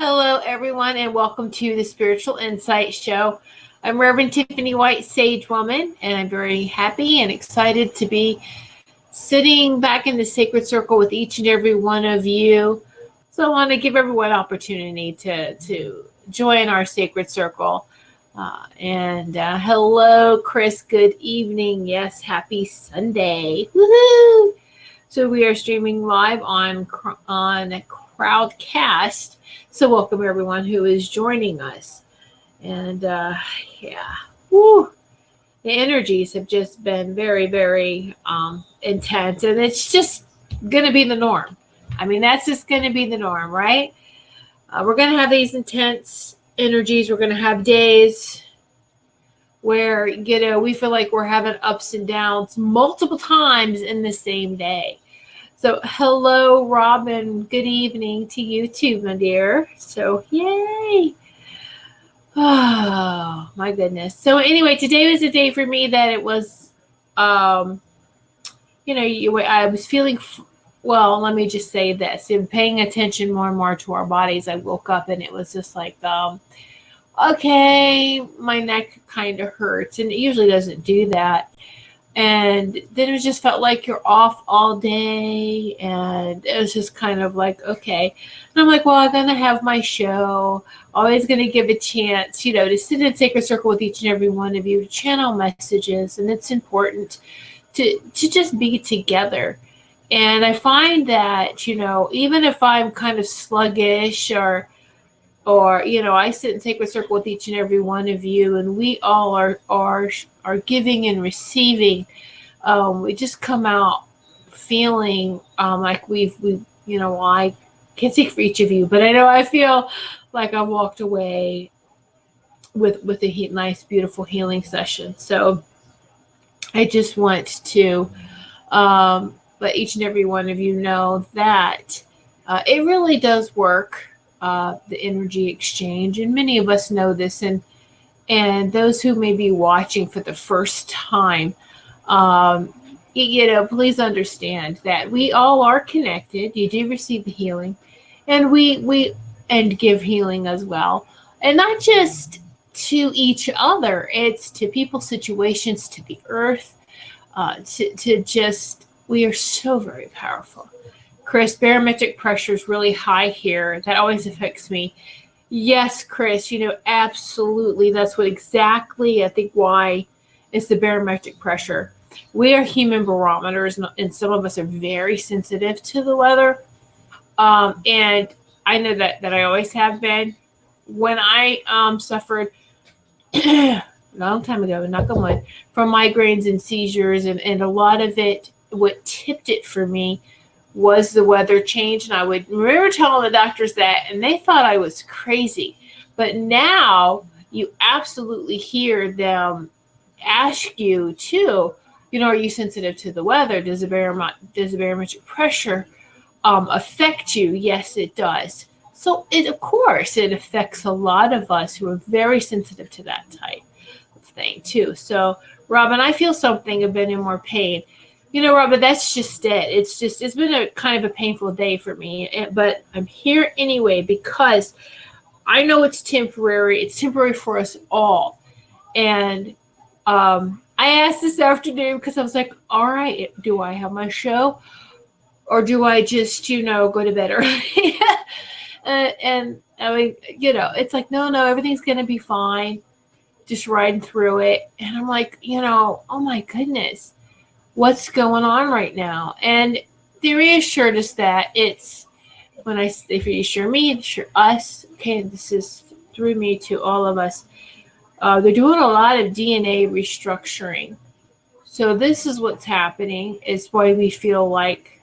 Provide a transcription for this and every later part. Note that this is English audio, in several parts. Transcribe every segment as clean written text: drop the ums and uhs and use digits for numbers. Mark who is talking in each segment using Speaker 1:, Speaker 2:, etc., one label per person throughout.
Speaker 1: Hello, everyone, and welcome to the Spiritual Insight Show. I'm Reverend Tiffany White Sage Woman, and I'm very happy and excited to be sitting back in the sacred circle with each and every one of you. So I want to give everyone an opportunity to join our sacred circle. Hello, Chris. Good evening. Yes, happy Sunday. Woohoo! So we are streaming live on Crowdcast. So welcome everyone who is joining us. And woo, the energies have just been very, very intense, and it's just going to be the norm. I mean, that's just going to be the norm, right? We're going to have these intense energies. We're going to have days where, we feel like we're having ups and downs multiple times in the same day. So hello, Robin. Good evening to you too, my dear. So yay. Oh, my goodness. So anyway, today was a day for me that it was, I was feeling, let me just say this. In paying attention more and more to our bodies, I woke up and it was just like, okay, my neck kind of hurts. And it usually doesn't do that. And then it just felt like you're off all day, and it was just kind of like, okay. And I'm like, well, I'm going to have my show. Always going to give a chance, to sit in sacred circle with each and every one of you, to channel messages. And it's important to just be together. And I find that, even if I'm kind of sluggish or I sit in sacred circle with each and every one of you, and we all are giving and receiving. We just come out feeling like we I can't speak for each of you, but I know I feel like I walked away with a nice, beautiful healing session. So I just want to let each and every one of you know that it really does work. The energy exchange, and many of us know this, and those who may be watching for the first time, please understand that we all are connected. You do receive the healing, and we give healing as well, and not just to each other. It's to people, situations, to the earth, we are so very powerful. Chris, barometric pressure is really high here. That always affects me. Yes, Chris, absolutely. That's what exactly, I think, why it's the barometric pressure. We are human barometers, and some of us are very sensitive to the weather. And I know that I always have been. When I suffered a long time ago, knock on wood, from migraines and seizures, and a lot of it, what tipped it for me was the weather change. And I would remember telling the doctors that, and they thought I was crazy. But now you absolutely hear them ask you too, are you sensitive to the weather? Does the barometric pressure affect you? Yes, it does. So of course it affects a lot of us who are very sensitive to that type of thing too. So Robin, I feel something. I've been in more pain. Robert, that's just it. It's been a kind of a painful day for me, but I'm here anyway because I know it's temporary. It's temporary for us all. And I asked this afternoon because I was like, all right, do I have my show or do I just, go to bed early? and I mean, it's like, no, everything's going to be fine. Just riding through it. And I'm like, oh my goodness. What's going on right now? And they reassured us that it's, when they reassure me, reassure us, okay, this is through me to all of us. They're doing a lot of DNA restructuring. So this is what's happening. Is why we feel like,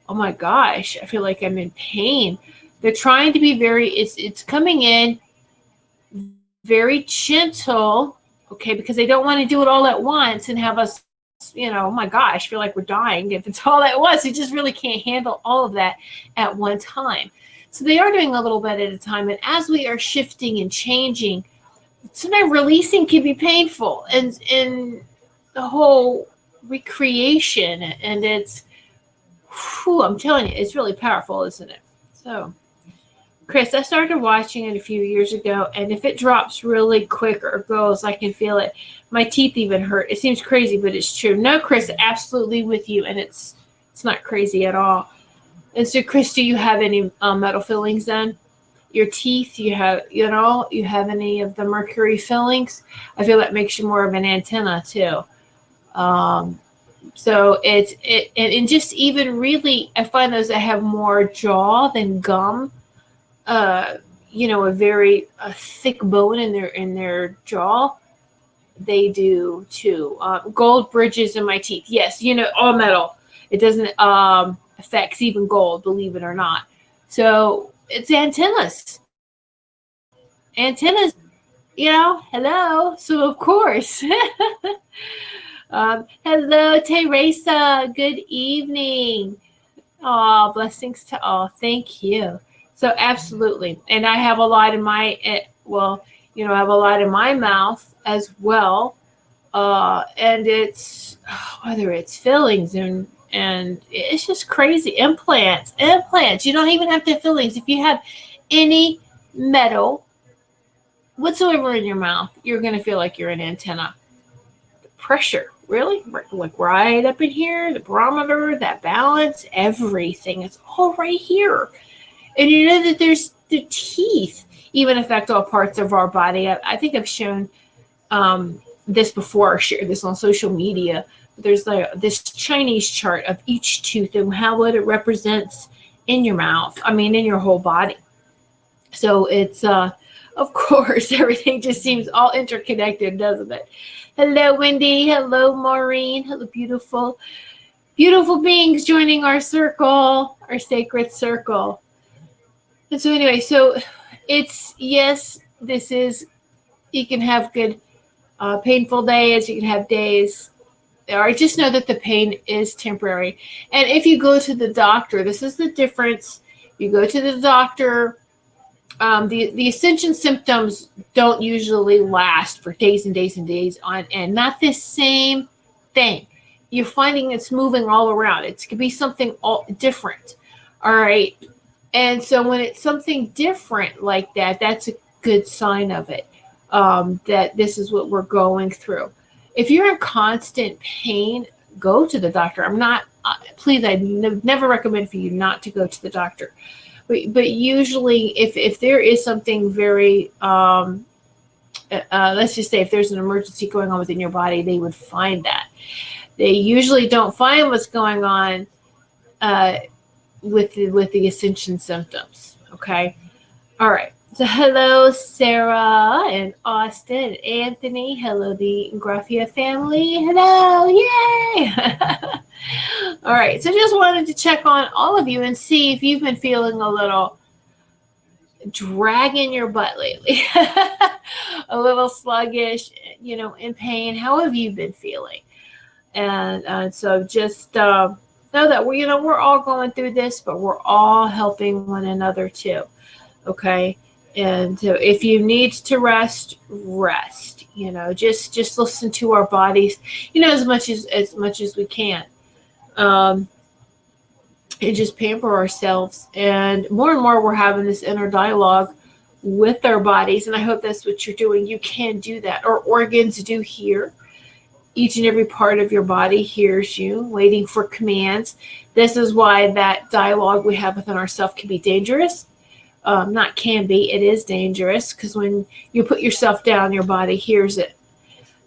Speaker 1: oh my gosh, I feel like I'm in pain. They're trying to be it's coming in very gentle, okay, because they don't want to do it all at once and have us, oh my gosh, feel like we're dying. If it's all at once, you just really can't handle all of that at one time. So they are doing a little bit at a time. And as we are shifting and changing, sometimes releasing can be painful, and the whole recreation, and it's, I'm telling you, it's really powerful, isn't it? So Chris, I started watching it a few years ago, and if it drops really quick or goes, I can feel it. My teeth even hurt. It seems crazy, but it's true. No, Chris, absolutely with you, and it's not crazy at all. And so, Chris, do you have any metal fillings then? Your teeth, you have any of the mercury fillings? I feel that makes you more of an antenna too. So and just even really, I find those that have more jaw than gum, a very thick bone in their jaw, they do too. Gold bridges in my teeth. Yes, all metal. It doesn't affects even gold, believe it or not. So it's antennas. Antennas, hello. So of course. Hello, Teresa. Good evening. Oh, blessings to all. Thank you. So absolutely. And I have a lot in my, I have a lot in my mouth as well. And it's, whether it's fillings and it's just crazy. Implants. You don't even have to have fillings. If you have any metal whatsoever in your mouth, you're going to feel like you're an antenna. The pressure, really? Like right up in here, the barometer, that balance, everything. It's all right here. And you know that there's the teeth even affect all parts of our body. I think I've shown this before, shared this on social media. There's this Chinese chart of each tooth and what it represents in your mouth. In your whole body. So it's, of course, everything just seems all interconnected, doesn't it? Hello, Wendy. Hello, Maureen. Hello, beautiful, beautiful beings joining our circle, our sacred circle. And so anyway, so it's, yes, this is, you can have good painful days. You can have days, or just know that the pain is temporary. And if you go to the doctor, this is the difference. You go to the doctor, the ascension symptoms don't usually last for days and days and days on end. Not the same thing. You're finding it's moving all around. It could be something all different. All right. And so when it's something different like that, that's a good sign of it, that this is what we're going through. If you're in constant pain, go to the doctor. Please, I never recommend for you not to go to the doctor. But usually if there is something very, let's just say if there's an emergency going on within your body, they would find that. They usually don't find what's going on with the ascension symptoms. Okay. All right. So hello, Sarah and Austin and Anthony. Hello, the Graffia family. Hello. Yay. All right. So just wanted to check on all of you and see if you've been feeling a little drag in your butt lately, a little sluggish, in pain. How have you been feeling? And so just know that we're all going through this, but we're all helping one another too. Okay. And so if you need to rest, just listen to our bodies, as much as we can. And just pamper ourselves. And more we're having this inner dialogue with our bodies. And I hope that's what you're doing. You can do that. Our organs do hear. Each and every part of your body hears you, waiting for commands. This is why that dialogue we have within ourselves can be dangerous. Not can be, it is dangerous, because when you put yourself down, your body hears it.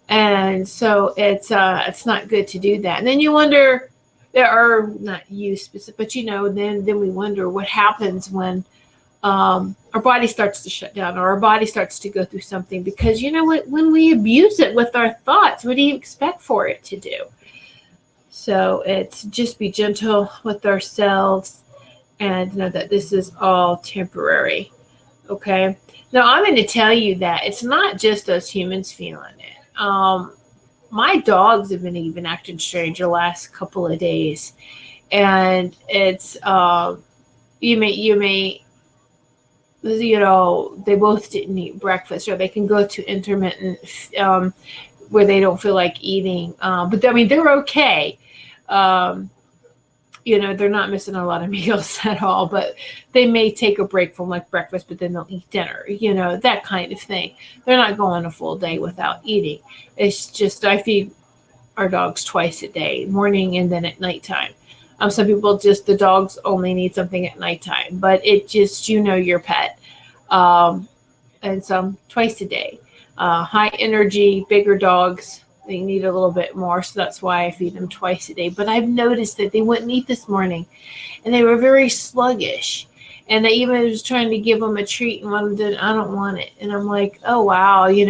Speaker 1: And so it's not good to do that. And then you wonder, not you specific, but then we wonder what happens when our body starts to shut down, or our body starts to go through something, because when we abuse it with our thoughts, what do you expect for it to do? So it's just be gentle with ourselves and know that this is all temporary. Okay. Now I'm going to tell you that it's not just us humans feeling it. My dogs have been even acting strange the last couple of days, and it's you may they both didn't eat breakfast, or they can go to intermittent where they don't feel like eating. But they're okay. they're not missing a lot of meals at all, but they may take a break from like breakfast, but then they'll eat dinner, that kind of thing. They're not going a full day without eating. It's just, I feed our dogs twice a day, morning and then at nighttime. Some people the dogs only need something at nighttime, but it just, your pet. And some twice a day. High energy, bigger dogs, they need a little bit more. So that's why I feed them twice a day. But I've noticed that they wouldn't eat this morning and they were very sluggish. And I even was trying to give them a treat and one of them did, I don't want it. And I'm like, oh, wow, you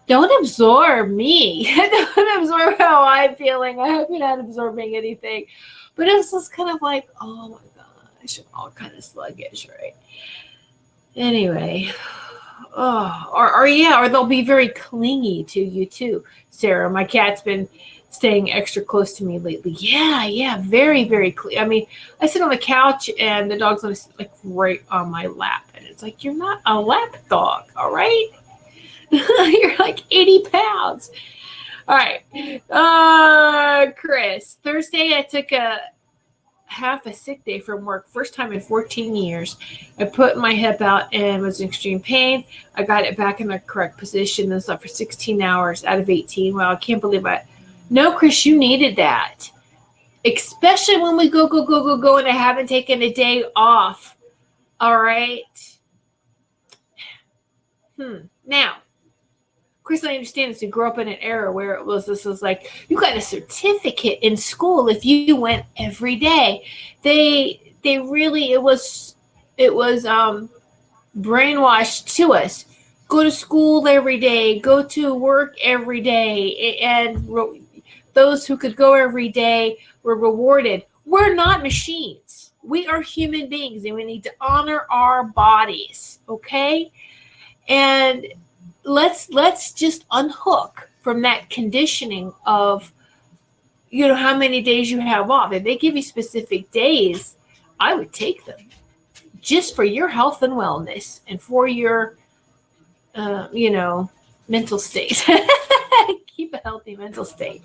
Speaker 1: don't absorb me. Don't absorb how I'm feeling. I hope you're not absorbing anything. But it was just kind of like, oh my gosh, I'm all kind of sluggish, right? Anyway, or they'll be very clingy to you too, Sarah. My cat's been staying extra close to me lately. Yeah, very, very clean. I mean, I sit on the couch and the dog's like right on my lap, and it's like, you're not a lap dog, all right? You're like 80 pounds. All right, Chris. Thursday, I took half a sick day from work, first time in 14 years. I put my hip out and was in extreme pain. I got it back in the correct position and slept for 16 hours out of 18. Wow, I can't believe it. No, Chris, you needed that. Especially when we go, and I haven't taken a day off. All right. Now, Chris, I understand this. You grew up in an era where this was like, you got a certificate in school if you went every day. They really, it was brainwashed to us. Go to school every day, go to work every day. And those who could go every day were rewarded. We're not machines. We are human beings and we need to honor our bodies. Okay. And let's just unhook from that conditioning of, how many days you have off. If they give you specific days, I would take them just for your health and wellness and for your, mental state. Keep a healthy mental state.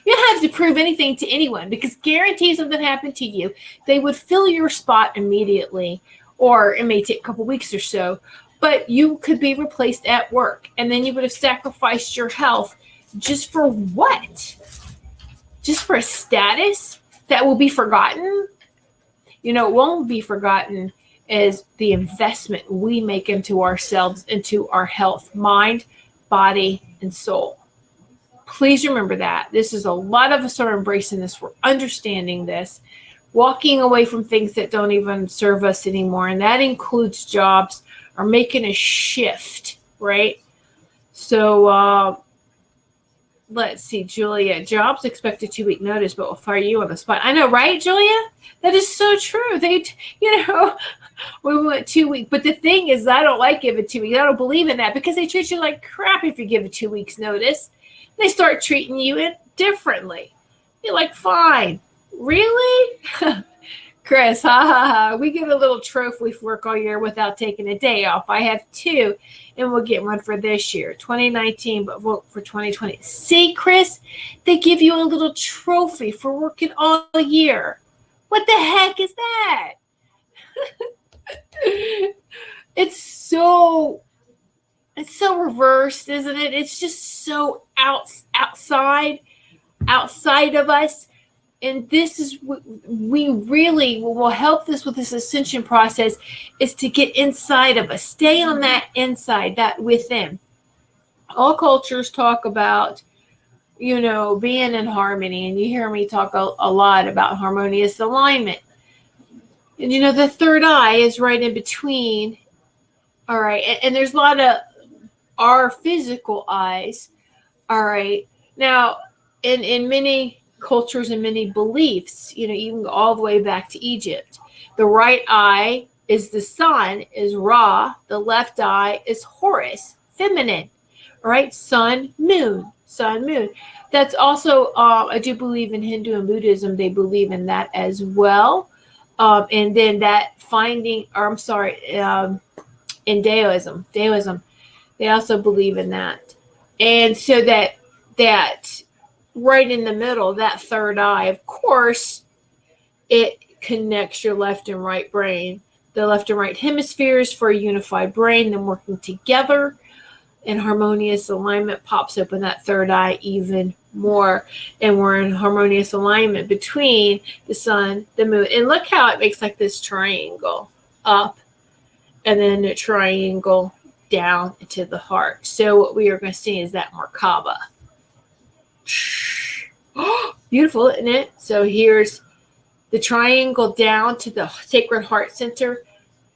Speaker 1: You don't have to prove anything to anyone because guarantee something happened to you, they would fill your spot immediately, or it may take a couple weeks or so. But you could be replaced at work, and then you would have sacrificed your health just for what? Just for a status that will be forgotten? It won't be forgotten as the investment we make into ourselves, into our health, mind, body, and soul. Please remember that. This is a lot of us are embracing this. We're understanding this, walking away from things that don't even serve us anymore, and that includes jobs. Are making a shift, right? So let's see, Julia. Jobs expect a 2-week notice, but will fire you on the spot. I know, right, Julia? That is so true. They, we went 2 weeks. But the thing is, I don't like giving 2 weeks. I don't believe in that because they treat you like crap if you give a 2 weeks notice. They start treating you differently. You're like, fine. Really? Chris, we get a little trophy for work all year without taking a day off. I have 2, and we'll get one for this year, 2019, but vote for 2020. See, Chris, they give you a little trophy for working all year. What the heck is that? It's so reversed, isn't it? It's just so outside of us. And this is, we really will help this with this ascension process is to get inside of us. Stay on that inside, that within. All cultures talk about, being in harmony. And you hear me talk a lot about harmonious alignment. And, the third eye is right in between. All right. And there's a lot of our physical eyes. All right. Now, in many cultures and many beliefs, you can go all the way back to Egypt. The right eye is the sun, is Ra. The left eye is Horus, feminine. All right, sun, moon. That's also, I do believe in Hindu and Buddhism, they believe in that as well. And then that in Daoism, they also believe in that. And so that right in the middle, that third eye, of course, It connects your left and right brain. The left and right hemispheres for a unified brain, then working together in harmonious alignment pops open that third eye even more. And we're in harmonious alignment between the sun, the moon. And look how it makes like this triangle up and then a triangle down into the heart. So what we are going to see is that Merkaba. Beautiful, isn't it? So here's the triangle down to the sacred heart center.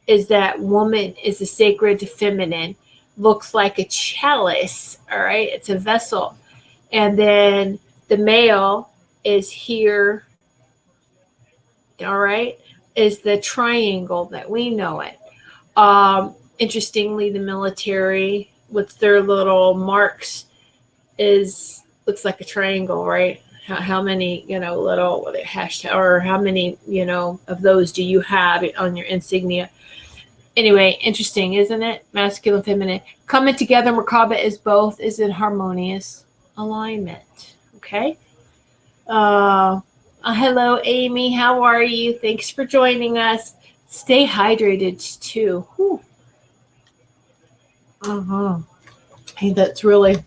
Speaker 1: Is that woman is the sacred feminine. Looks like a chalice, all right? It's a vessel. And then the male is here, all right, is the triangle that we know it. Interestingly, the military with their little marks looks like a triangle, right? How many, little hashtag, or how many, of those do you have on your insignia? Anyway, interesting, isn't it? Masculine, feminine. Coming together, Merkaba is in harmonious alignment. Okay. Hello, Amy. How are you? Thanks for joining us. Stay hydrated too. Whew. Hey, that's really,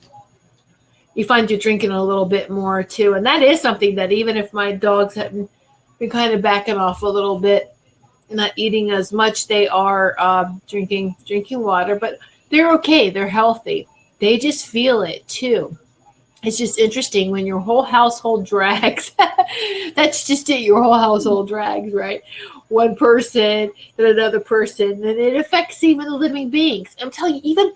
Speaker 1: you find you're drinking a little bit more too. And that is something that even if my dogs have been kind of backing off a little bit, not eating as much, they are drinking water, but they're okay. They're healthy. They just feel it too. It's just interesting when your whole household drags. That's just it. Your whole household drags, right? One person, then another person, and it affects even the living beings. I'm telling you,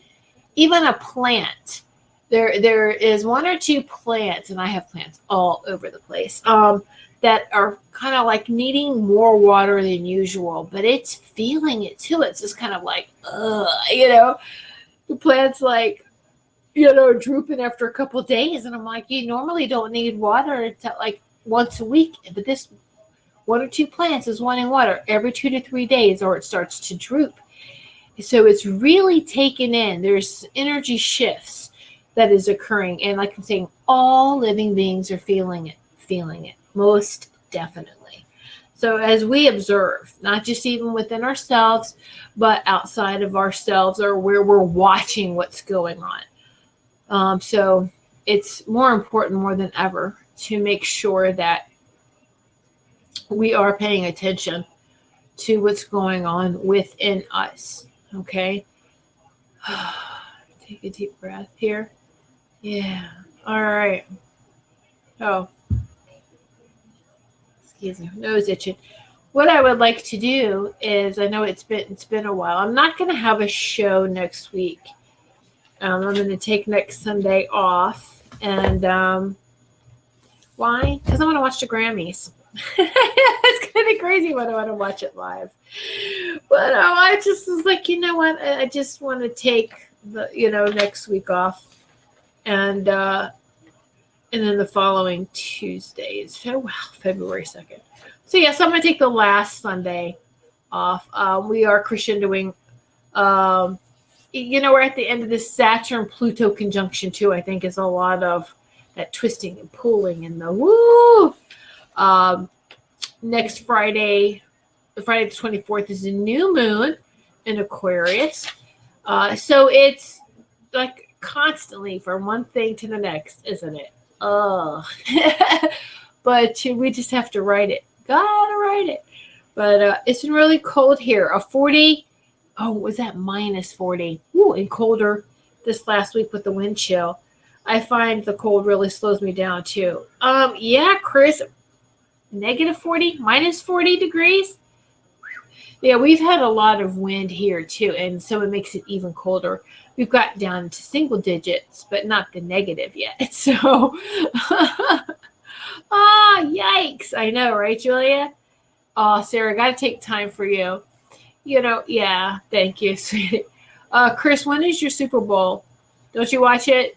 Speaker 1: even a plant. There is one or two plants, and I have plants all over the place, that are kind of like needing more water than usual, but it's feeling it too. It's just kind of like, the plant's like, drooping after a couple of days. And I'm like, you normally don't need water until like once a week, but this one or two plants is wanting water every 2 to 3 days, or it starts to droop. So it's really taken in. There's energy shifts that is occurring. And like I'm saying, all living beings are feeling it, most definitely. So as we observe, not just even within ourselves, but outside of ourselves, or where we're watching what's going on. So it's more important more than ever to make sure that we are paying attention to what's going on within us. Okay. Take a deep breath here. Yeah. All right. Oh, excuse me, nose itching. What I would like to do is, I know it's been a while. I'm not going to have a show next week. I'm going to take next Sunday off. And why? Because I want to watch the Grammys. It's kind of crazy when I want to watch it live. But I just was like, you know what? I just want to take the, next week off. And then the following Tuesday is February 2nd. So yes, I'm going to take the last Sunday off. We are crescendoing. We're at the end of this Saturn-Pluto conjunction too. I think is a lot of that twisting and pulling and the woo. Next Friday, Friday the 24th, is a new moon in Aquarius. So it's like constantly from one thing to the next, isn't it? But we just have to write it. Gotta write it. But it's really cold here. A 40. Oh, was that minus 40? Ooh, and colder this last week with the wind chill. I find the cold really slows me down too. Yeah, Chris, negative 40, minus 40 degrees. Yeah, we've had a lot of wind here too, and so it makes it even colder. We've got down to single digits, but not the negative yet. So, yikes. I know, right, Julia? Oh, Sarah, got to take time for you. Yeah, thank you, sweetie. Chris, when is your Super Bowl? Don't you watch it?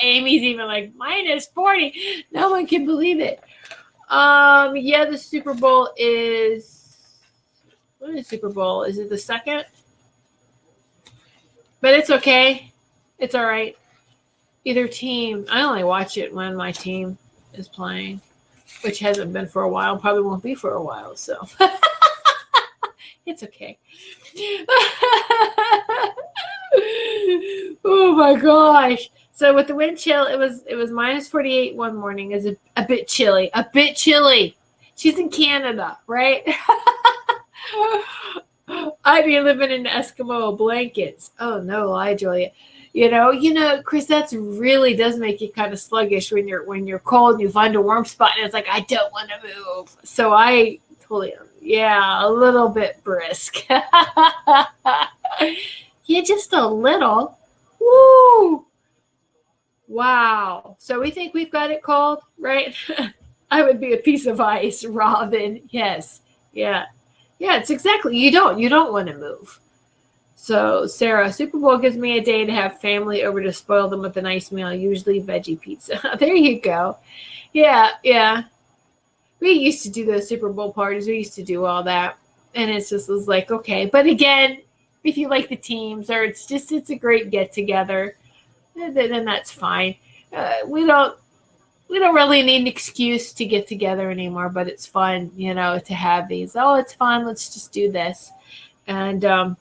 Speaker 1: Amy's even like, minus 40. No one can believe it. Yeah, the Super Bowl is, what is Super Bowl? Is it the 2nd? But it's okay. It's all right. Either team. I only watch it when my team is playing. which hasn't been for a while, probably won't be for a while. So it's okay. Oh my gosh. So with the wind chill, it was minus 48 one morning. It was a bit chilly. A bit chilly. She's in Canada, right? I'd be living in Eskimo blankets. Oh no, lie, Julia. You know, Chris, that's really does make you kind of sluggish when you're cold and you find a warm spot and it's like, I don't want to move. So I totally, a little bit brisk. Yeah, just a little. Woo! Wow. So we think we've got it cold, right? I would be a piece of ice, Robin. Yes. Yeah. Yeah, it's exactly. You don't want to move. So, Sarah, Super Bowl gives me a day to have family over to spoil them with a nice meal, usually veggie pizza. There you go. Yeah. We used to do those Super Bowl parties. We used to do all that. And it just was like, okay. But again, if you like the teams or it's a great get together, then that's fine. We don't really need an excuse to get together anymore, but it's fun, to have these. Oh, it's fun. Let's just do this. And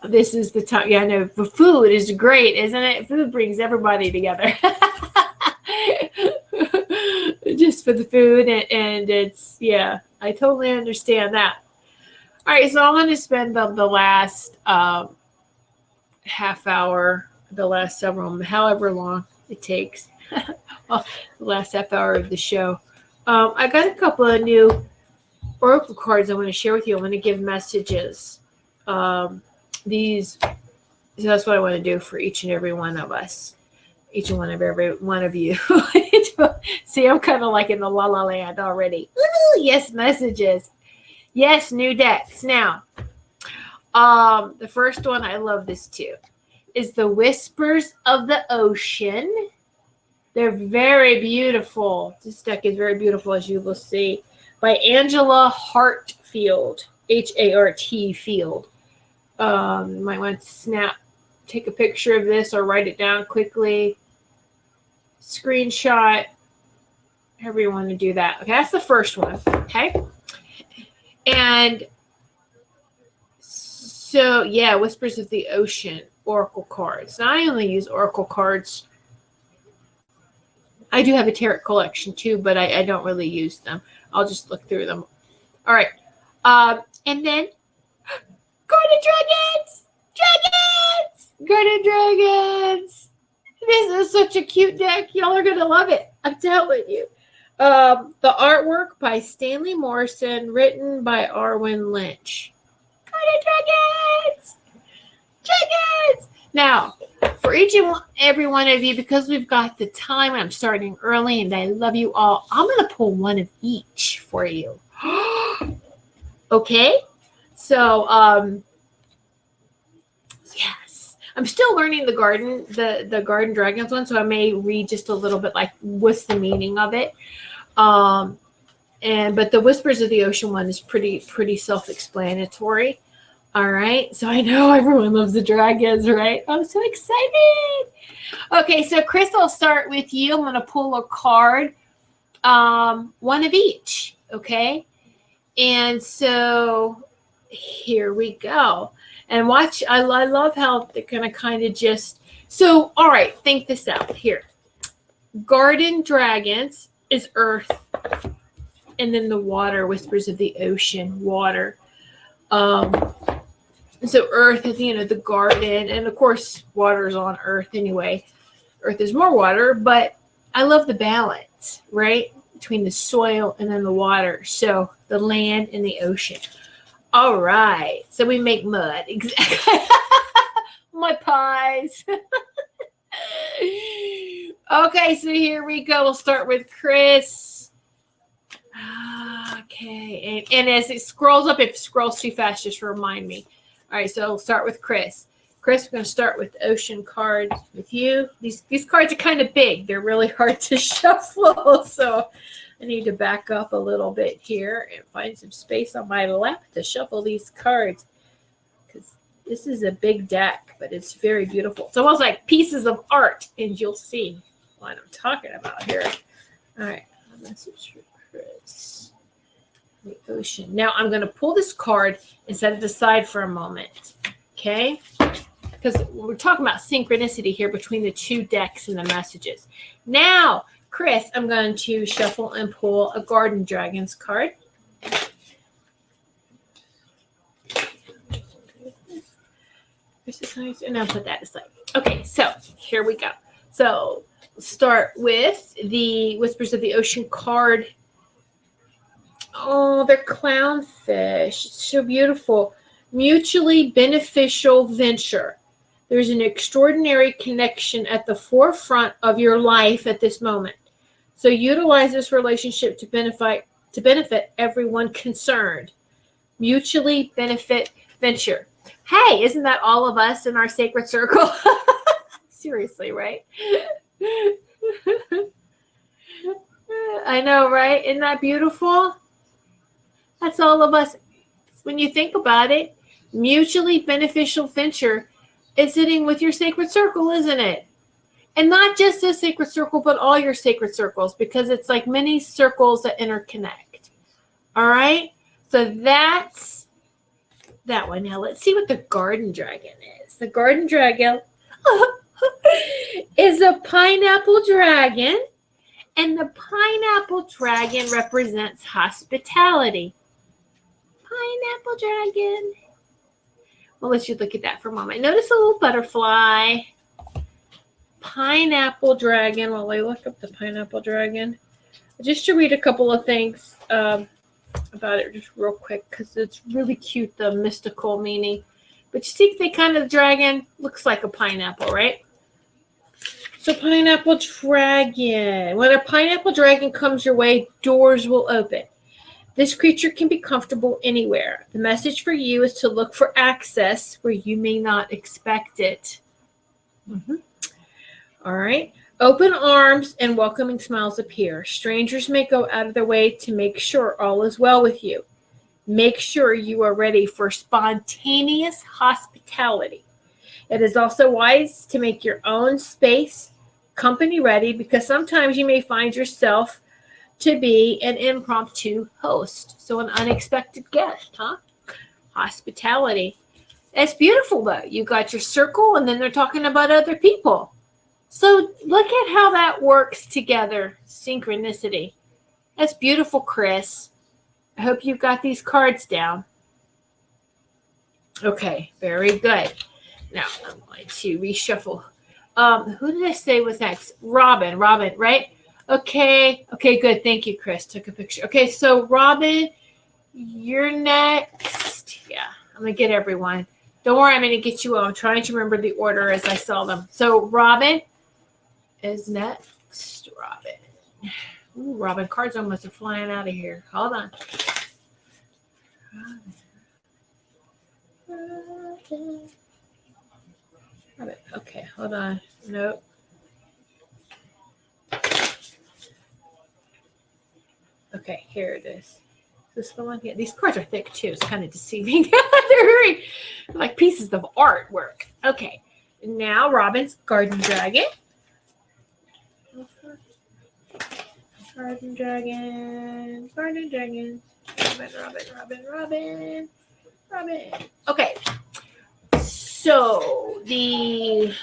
Speaker 1: this is the time. Yeah, I know. The food is great, isn't it? Food brings everybody together. Just for the food. And it's, I totally understand that. All right, so I'm going to spend the last half hour, the last several, however long it takes, well, the last half hour of the show. I got a couple of new oracle cards I want to share with you. I want to give messages. So that's what I want to do for each and every one of us. Each and every one of you. See, I'm kind of like in the la la land already. Ooh, yes, messages. Yes, new decks. Now, the first one, I love this too, is the Whispers of the Ocean. They're very beautiful. This deck is very beautiful, as you will see, by Angela Hartfield, H-A-R-T Field. You might want to take a picture of this or write it down quickly. Screenshot. However you want to do that. Okay, that's the first one. Okay. And so, Whispers of the Ocean, oracle cards. Now, I only use oracle cards. I do have a tarot collection too, but I don't really use them. I'll just look through them. All right. And then Garden Dragons. This is such a cute deck. Y'all are going to love it. I'm telling you. The artwork by Stanley Morrison, written by Arwen Lynch. Dragons! Now, for each and every one of you, because we've got the time, I'm starting early, and I love you all, I'm going to pull one of each for you. Okay? So, yes. I'm still learning the Garden Dragons one, so I may read just a little bit, like, what's the meaning of it. But the Whispers of the Ocean one is pretty self-explanatory. All right. So I know everyone loves the dragons, right? I'm so excited. Okay. So Chris, I'll start with you. I'm going to pull a card, one of each. Okay. And so here we go. And watch. I love how they're going to kind of just. So, all right. Think this out here. Garden Dragons is earth. And then the water, Whispers of the Ocean, water. So earth is, the garden. And, of course, water is on earth anyway. Earth is more water. But I love the balance, right, between the soil and then the water. So the land and the ocean. All right. So we make mud. Exactly. Mud pies. Okay. So here we go. We'll start with Chris. Okay. And as it scrolls up, if it scrolls too fast, just remind me. All right, so we'll start with Chris. Chris, we're going to start with the ocean cards with you. These cards are kind of big. They're really hard to shuffle, so I need to back up a little bit here and find some space on my lap to shuffle these cards, because this is a big deck, but it's very beautiful. It's almost like pieces of art, and you'll see what I'm talking about here. All right, Message for Chris. The ocean. Now I'm going to pull this card and set it aside for a moment. Okay? Because we're talking about synchronicity here between the two decks and the messages. Now, Chris, I'm going to shuffle and pull a Garden Dragons card. And I'll put that aside. Okay, so here we go. So start with the Whispers of the Ocean card. Oh, they're clownfish. It's so beautiful. Mutually beneficial venture. There's an extraordinary connection at the forefront of your life at this moment. So utilize this relationship to benefit everyone concerned. Mutually benefit venture. Hey, isn't that all of us in our sacred circle? Seriously, right? I know, right? Isn't that beautiful? That's all of us. When you think about it, mutually beneficial venture is sitting with your sacred circle, isn't it? And not just this sacred circle, but all your sacred circles, because it's like many circles that interconnect. All right? So that's that one. Now let's see what the Garden Dragon is. The Garden Dragon is a pineapple dragon, and the pineapple dragon represents hospitality. Pineapple dragon. Well, let's just look at that for a moment. Notice a little butterfly. Pineapple dragon. While I look up the pineapple dragon, just to read a couple of things about it just real quick, because it's really cute, the mystical meaning. But you see, the kind of dragon looks like a pineapple, right? So pineapple dragon. When a pineapple dragon comes your way, doors will open. This creature can be comfortable anywhere. The message for you is to look for access where you may not expect it. All right. Open arms and welcoming smiles appear. Strangers may go out of their way to make sure all is well with you. Make sure you are ready for spontaneous hospitality. It is also wise to make your own space company ready, because sometimes you may find yourself to be an impromptu host. So an unexpected guest, huh? Hospitality. It's beautiful, though. You got your circle, and then they're talking about other people. So look at how that works together. Synchronicity. That's beautiful, Chris. I hope you've got these cards down. Okay, very good. Now I'm going to reshuffle. Who did I say was next? Robin, right? Okay, good. Thank you, Chris. Took a picture. Okay, so Robin, you're next. Yeah, I'm going to get everyone. Don't worry, I'm going to get you all. I'm trying to remember the order as I saw them. So Robin is next. Robin. Ooh, Robin, cards almost are flying out of here. Hold on. Robin. Okay, hold on. Nope. Okay, here it is. Is this the one? Yeah, these cards are thick too. It's kind of deceiving. They're very like pieces of artwork. Okay, now Robin's Garden Dragon. Garden Dragon. Robin. Okay. So Robin!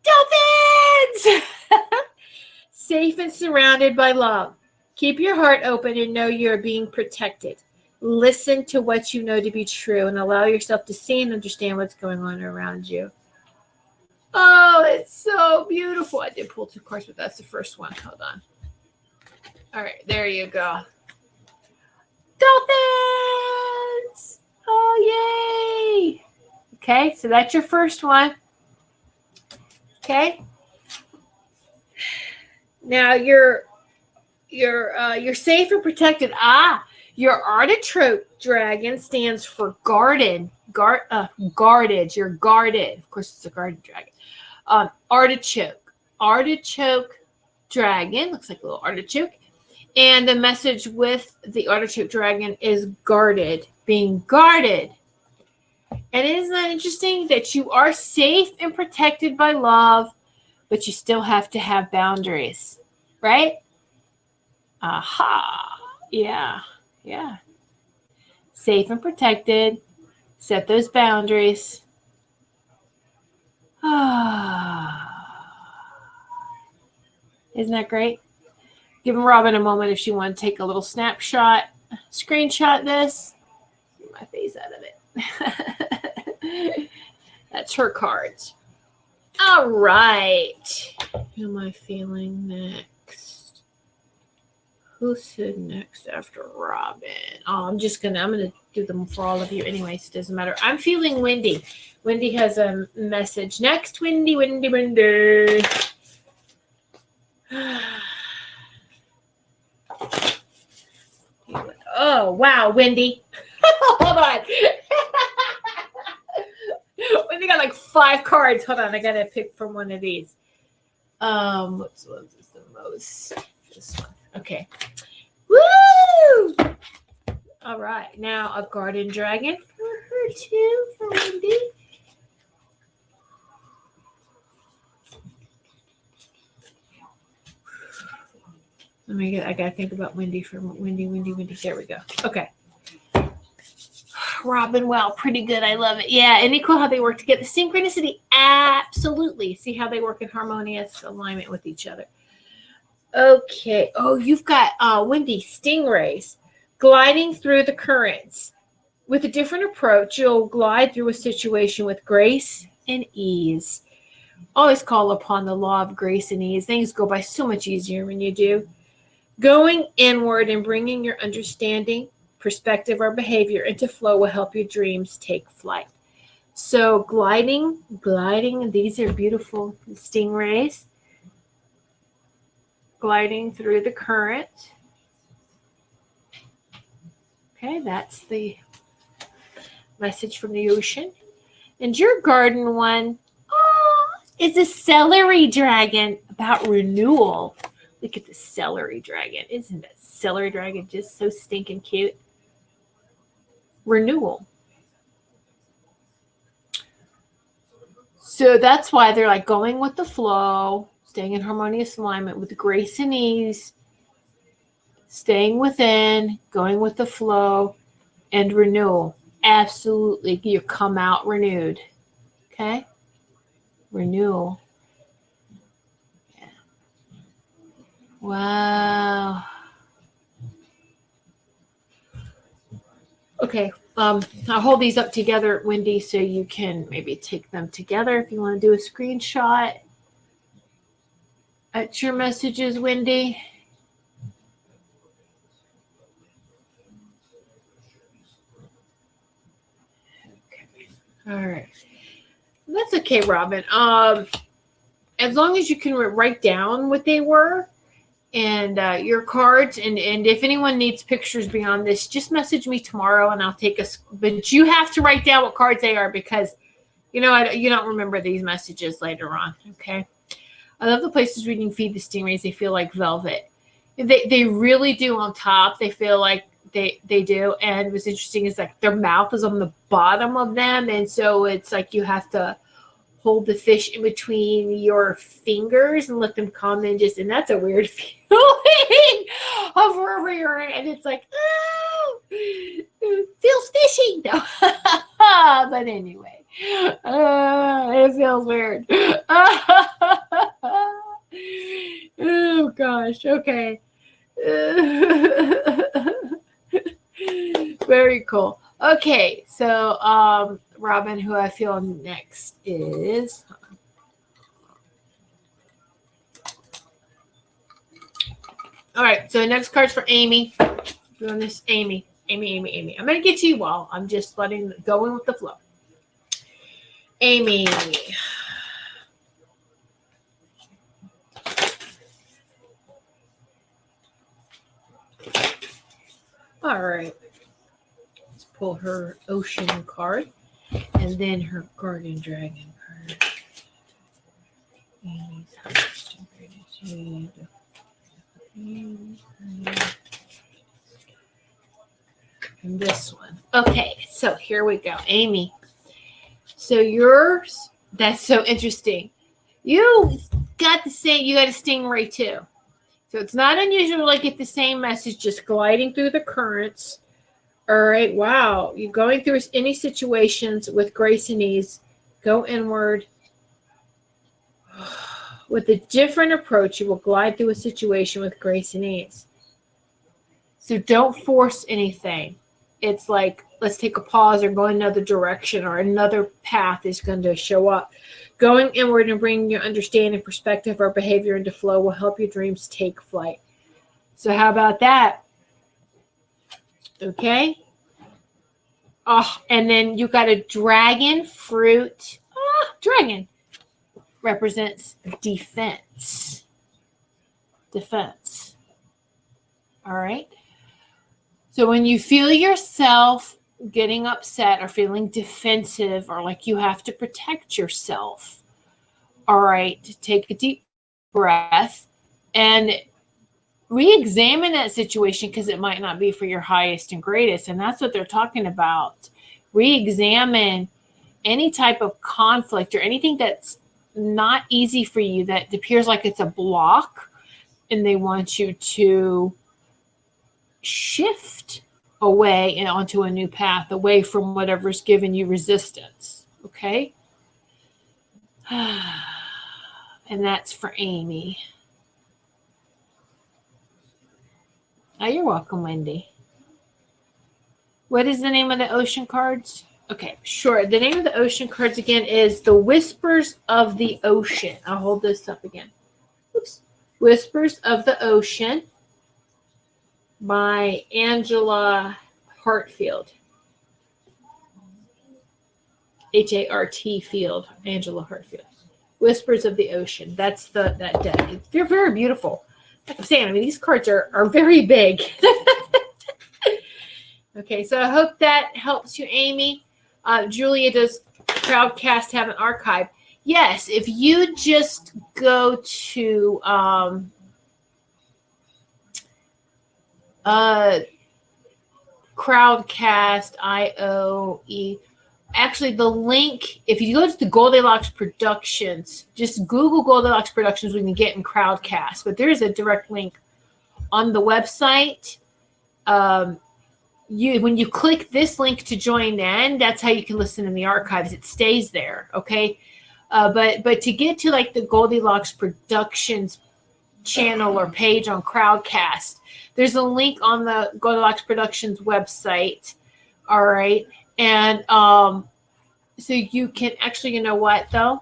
Speaker 1: Dolphins! Safe and surrounded by love. Keep your heart open and know you are being protected. Listen to what you know to be true and allow yourself to see and understand what's going on around you. Oh, it's so beautiful. I did pull two cards, but that's the first one. Hold on. All right, there you go. Dolphins! Oh, yay! Okay, so that's your first one. Okay. Now you're safe and protected. Your artichoke dragon stands for guarded. You're guarded. Of course, it's a garden dragon. Artichoke dragon. Looks like a little artichoke. And the message with the artichoke dragon is guarded, being guarded. And isn't that interesting that you are safe and protected by love? but you still have to have boundaries, right? Aha. Yeah. Yeah. Safe and protected. Set those boundaries. Isn't that great? Give Robin a moment if she wants to take a little snapshot, screenshot this. Get my face out of it. That's her cards. All right. Who am I feeling next? Who said next after Robin? Oh, I'm gonna do them for all of you anyways. It doesn't matter. I'm feeling Wendy. Wendy has a message. Next, Wendy. Oh, wow, Wendy. Hold on. Wendy got like 5 cards. Hold on, I gotta pick from one of these. Which one's is the most? This one. Okay. Woo! All right, now a garden dragon for her too, for Wendy. I gotta think about Wendy for Wendy. There we go. Okay. Robin, wow, pretty good. I love it. Yeah, isn't it cool how they work together? Synchronicity, absolutely. See how they work in harmonious alignment with each other. Okay. Oh, you've got Wendy, stingrays, gliding through the currents. With a different approach, you'll glide through a situation with grace and ease. Always call upon the law of grace and ease. Things go by so much easier when you do. Going inward and bringing your understanding, perspective, or behavior into flow will help your dreams take flight. So gliding, these are beautiful stingrays. Gliding through the current. Okay, that's the message from the ocean. And your garden one is a celery dragon about renewal. Look at the celery dragon. Isn't that celery dragon just so stinking cute? Renewal. So that's why they're like going with the flow, staying in harmonious alignment with grace and ease, staying within, going with the flow, and renewal. Absolutely. You come out renewed. Okay? Renewal. Yeah. Wow. Okay. I'll hold these up together, Wendy, so you can maybe take them together if you want to do a screenshot. At your messages, Wendy. Okay. All right. That's okay, Robin. As long as you can write down what they were and your cards, and if anyone needs pictures beyond this, just message me tomorrow and I'll take but you have to write down what cards they are because you don't remember these messages later on. Okay. I love the places where you can feed the stingrays. They feel like velvet. They really do on top. They feel like they do. And what's interesting is like their mouth is on the bottom of them. And so it's like you have to hold the fish in between your fingers and let them come in and that's a weird feeling. Hover over your hand. It's like, oh, it feels fishy. No. But anyway, it feels weird. Oh gosh. Okay. Very cool. Okay, so Robin, who I feel next is all right. So next card's for Amy. Doing this, Amy. I'm gonna get to you all. I'm just going with the flow. Amy. All right. Let's pull her ocean card and then her garden dragon card. Amy's highest gratitude. And this one. Okay, so here we go. Amy. So that's so interesting. You got the same, you got a stingray too. So it's not unusual to get the same message just gliding through the currents. All right, wow. You're going through any situations with grace and ease. Go inward. With a different approach, you will glide through a situation with grace and ease. So don't force anything. It's like, let's take a pause or go another direction, or another path is going to show up. Going inward and bringing your understanding, perspective, or behavior into flow will help your dreams take flight. So how about that? Okay. Oh, and then you got a dragon fruit. Dragon represents defense. Defense. All right. So when you feel yourself getting upset or feeling defensive or like you have to protect yourself, all right, take a deep breath and re-examine that situation, because it might not be for your highest and greatest. And that's what they're talking about. Re-examine any type of conflict or anything that's not easy for you, that appears like it's a block, and they want you to shift away and onto a new path, away from whatever's given you resistance. Okay. And that's for Amy. Oh, you're welcome, Wendy. What is the name of the ocean cards? Okay, sure. The name of the ocean cards again is The Whispers of the Ocean. I'll hold this up again. Oops. Whispers of the Ocean by Angela Hartfield. H-A-R-T Field. Angela Hartfield. Whispers of the Ocean. That's that deck. They're very beautiful. Like I'm saying, I mean, these cards are very big. Okay, so I hope that helps you, Amy. Julia, does Crowdcast have an archive? Yes, if you just go to Crowdcast, IOE. Actually, the link, if you go to the Goldylocks Productions, just Google Goldylocks Productions when you get in Crowdcast. But there is a direct link on the website. When you click this link to join in, that's how you can listen in the archives. It stays there, okay? But to get to like the Goldylocks Productions channel or page on Crowdcast, there's a link on the Goldylocks Productions website. All right. And so you can actually, you know what though?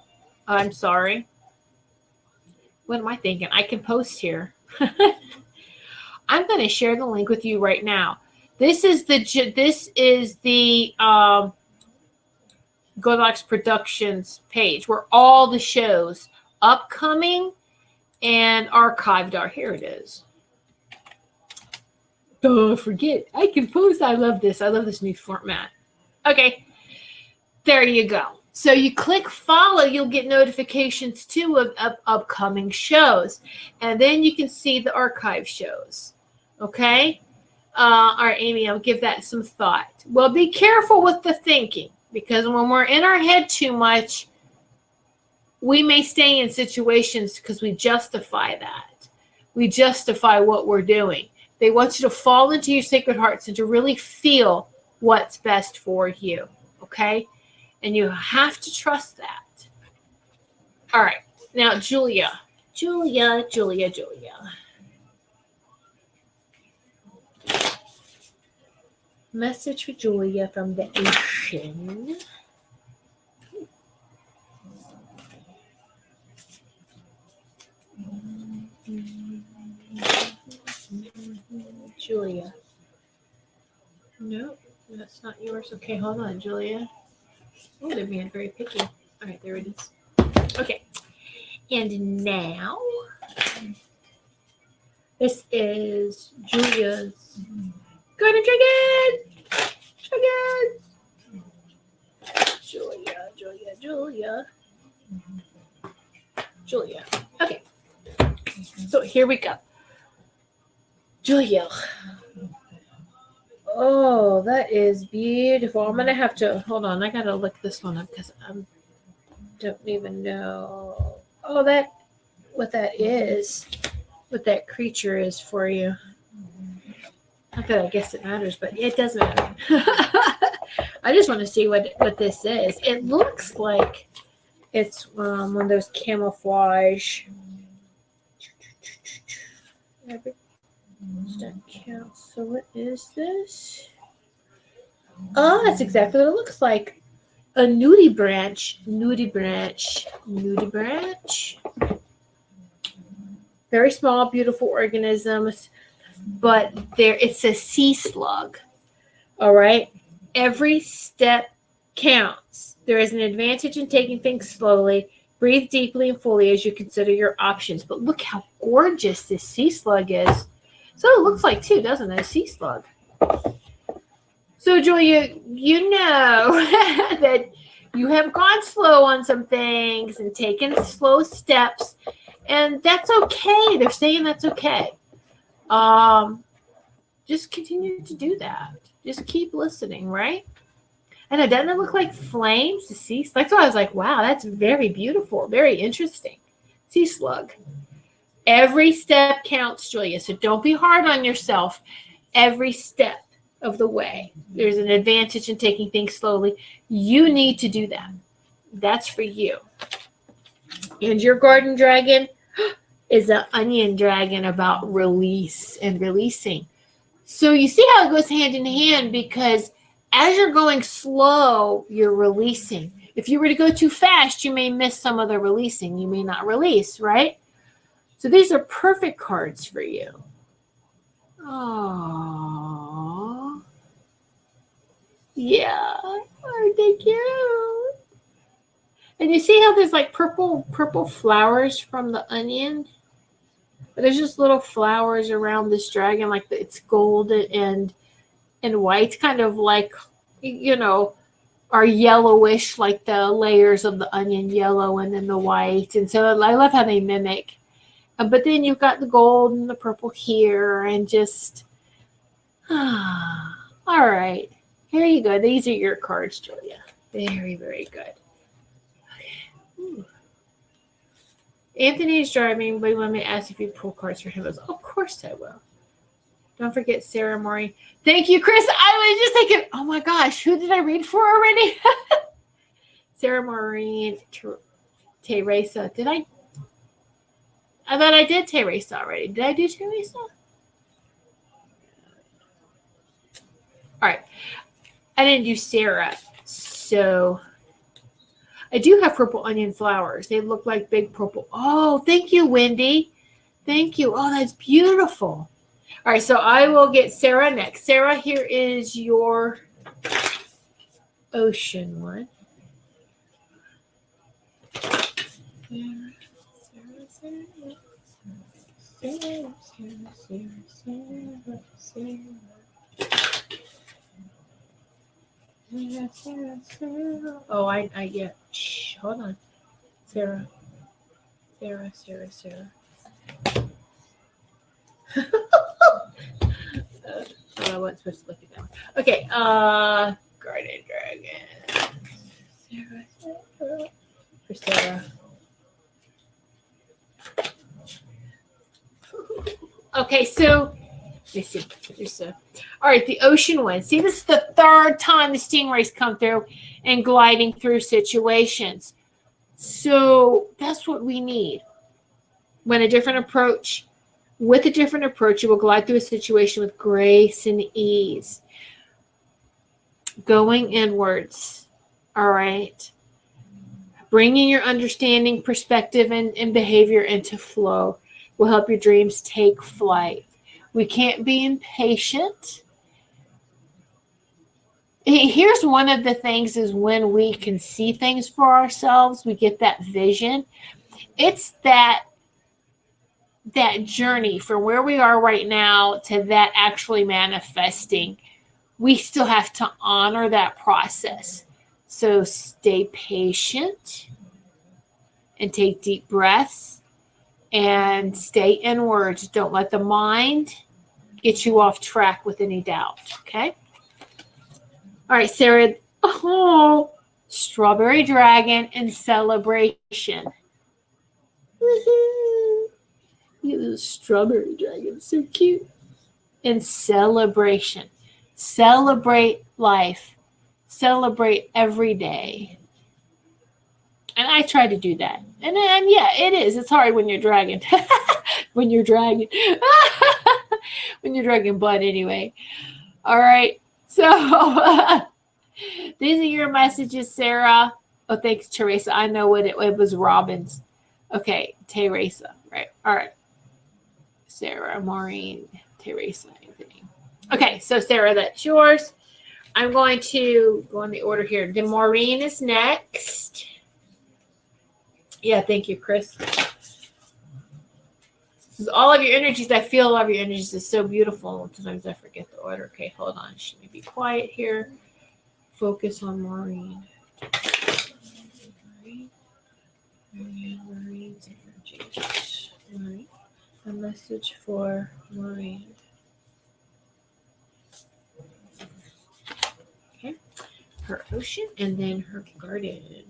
Speaker 1: I'm sorry. What am I thinking? I can post here. I'm going to share the link with you right now. This is the Goldylocks Productions page where all the shows upcoming and archived are. Here it is. Don't forget, I can post. I love this. I love this new format. Okay, there you go. So you click follow, you'll get notifications too of upcoming shows. And then you can see the archive shows. Okay? All right, Amy, I'll give that some thought. Well, be careful with the thinking, because when we're in our head too much, we may stay in situations because we justify that. We justify what we're doing. They want you to fall into your sacred hearts and to really feel what's best for you, okay? And you have to trust that. All right. Now, Julia. Message for Julia from the ocean. Julia. No, that's not yours. Okay, hold on, Julia. Oh, they're being very picky. All right, there it is. Okay. And now, this is Julia's Garden Dragon. Julia. Okay. So here we go. Julia. Oh, that is beautiful. I'm going to have to, hold on. I got to look this one up because I don't even know. what that creature is for you. Not that I guess it matters, but it does matter. I just want to see what this is. It looks like it's one of those camouflage. That counts. So what is this? Oh, that's exactly what it looks like. A nudie branch. Very small, beautiful organisms, but it's a sea slug. All right. Every step counts. There is an advantage in taking things slowly. Breathe deeply and fully as you consider your options. But look how gorgeous this sea slug is. So it looks like too, doesn't it? A sea slug. So Julia, you know that you have gone slow on some things and taken slow steps, and that's okay. They're saying that's okay. Just continue to do that. Just keep listening, right? And it doesn't look like flames to sea slug. That's why I was like, wow, that's very beautiful, very interesting. Sea slug. Every step counts, Julia. So don't be hard on yourself. Every step of the way. There's an advantage in taking things slowly. You need to do that. That's for you. And your garden dragon is an onion dragon about release and releasing. So you see how it goes hand in hand, because as you're going slow, you're releasing. If you were to go too fast, you may miss some of the releasing. You may not release, right? So these are perfect cards for you. Oh, yeah. Aren't they cute? And you see how there's like purple flowers from the onion? But there's just little flowers around this dragon, like it's gold and white, kind of like, you know, are yellowish, like the layers of the onion, yellow and then the white. And so I love how they mimic. But then you've got the gold and the purple here, and just, all right. Here you go. These are your cards, Julia. Very, very good. Okay. Anthony's driving, but let me ask if you pull cards for him. Of course I will. Don't forget Sarah Maureen. Thank you, Chris. I was just thinking, oh my gosh, who did I read for already? Sarah Maureen, Teresa. Did I? I thought I did Teresa already. Did I do Teresa? All right. I didn't do Sarah. So I do have purple onion flowers. They look like big purple. Oh, thank you, Wendy. Thank you. Oh, that's beautiful. All right, so I will get Sarah next. Sarah, here is your ocean one. Oh, I yeah. Shh, hold on. Sarah. Oh, I wasn't supposed to look at that one. Okay, Garden Dragon. Sarah. For Sarah. Okay, so let's see. All right, the ocean one. See, this is the third time the stingrays come through and gliding through situations. So that's what we need. With a different approach, you will glide through a situation with grace and ease. Going inwards. All right. Bringing your understanding, perspective, and behavior into flow will help your dreams take flight. We can't be impatient. Here's one of the things is when we can see things for ourselves, we get that vision. It's that journey from where we are right now to that actually manifesting. We still have to honor that process. So stay patient and take deep breaths and stay inwards. Don't let the mind get you off track with any doubt, okay? All right, Sarah. Oh, Strawberry Dragon and Celebration. You little strawberry dragon, so cute. And celebration. Celebrate life. Celebrate every day. And I try to do that. And yeah, it is. It's hard when you're dragging. When you're dragging. When you're dragging butt anyway. All right. So these are your messages, Sarah. Oh, thanks, Teresa. I know what it was. Robin's. Okay, Teresa. Right. All right. Sarah, Maureen, Teresa, Anthony. Okay, so Sarah, that's yours. I'm going to go in the order here. Then Maureen is next. Yeah, thank you, Chris. This is all of your energies. I feel all of your energies. It's so beautiful. Sometimes I forget the order. Okay, hold on. Let me be quiet here. Focus on Maureen. Maureen's energies. Maureen. A message for Maureen. Okay. Her ocean and then her garden.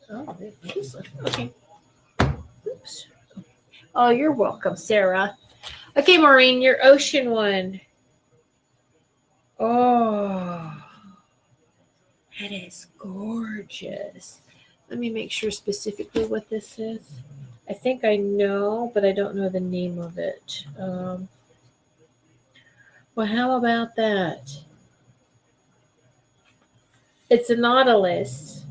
Speaker 1: Oh, okay. Oops. Oh, you're welcome, Sarah. Okay, Maureen, your ocean one. Oh, that is gorgeous. Let me make sure specifically what this is. I think I know, but I don't know the name of it. Well, how about that? It's a nautilus.